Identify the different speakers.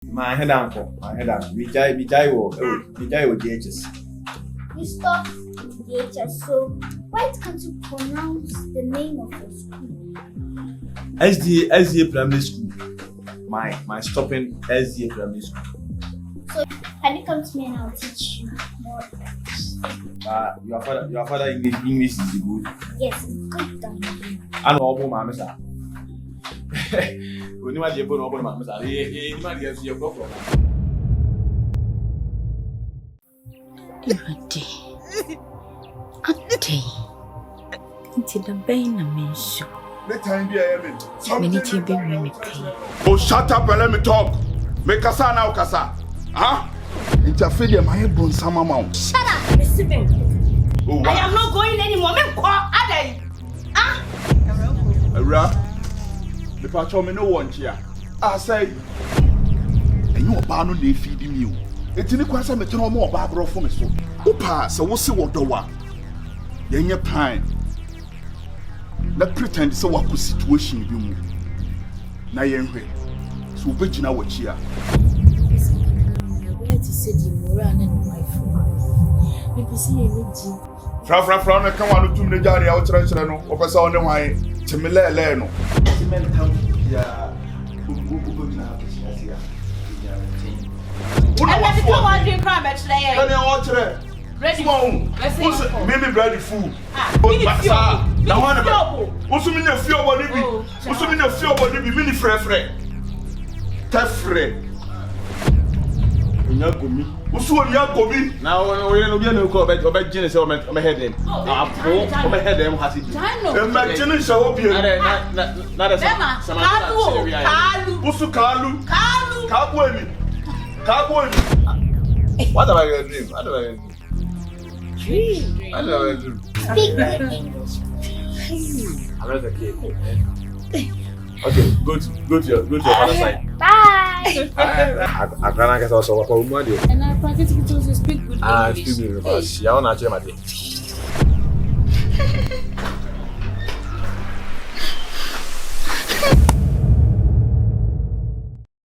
Speaker 1: My head uncle, my head uncle. Vijay will DHS.
Speaker 2: You stop DHS, so why can't you pronounce the name of your school?
Speaker 1: SDA Primary School. My stopping SDA Primary School.
Speaker 2: So can you come to me and I'll teach you more?
Speaker 1: Your father English is good.
Speaker 2: Yes, it's good.
Speaker 1: I know all my sir. When you are the born over my sir, he might get your problem.
Speaker 3: Ate. Into the vein of me, so.
Speaker 4: Let time be a minute.
Speaker 3: Minute be me.
Speaker 4: Oh, shut up and let me talk. Make us now, Kasa. Huh? Interfere my head bone some amount.
Speaker 5: Shut up, Mr. Ben.
Speaker 4: Oh,
Speaker 5: I am not going anymore.
Speaker 4: The patrol me no one here. I say, and you are bound to feed you. It's in the question me no more Barbara for me so. Who pass? So we'll see what the one. Then your pine. Let pretend so what situation you move. Na yenhwe. So be na what here.
Speaker 3: To say the moral and my phone. Maybe see energy.
Speaker 4: Fra na kan wanu tum ne jari a wo kire no. Wo pesa won ne hwan. Timele no.
Speaker 1: Mental ya bubu na appreciate ya.
Speaker 5: I come on drink crime today.
Speaker 4: Can you watch it?
Speaker 5: Ready?
Speaker 4: Maybe ready food.
Speaker 5: Now one
Speaker 4: also mean a few body be. Also mean a few body be mini frefre. Tefre.
Speaker 1: Nyagomi.
Speaker 4: Also nyagomi.
Speaker 1: Now we no be no call about Ginel say o me head them. O me head them has it.
Speaker 4: Ginel say o be.
Speaker 1: Na da sama.
Speaker 4: Also kalu. Kabu. What about your dream? What about your dream? I know your dream.
Speaker 2: Speak good English.
Speaker 1: I'm not a kid. Okay, go to your father's side.
Speaker 2: Bye.
Speaker 1: I can't get also what woman do.
Speaker 3: And I practically speak good English.
Speaker 1: Speak with me because you are not actually my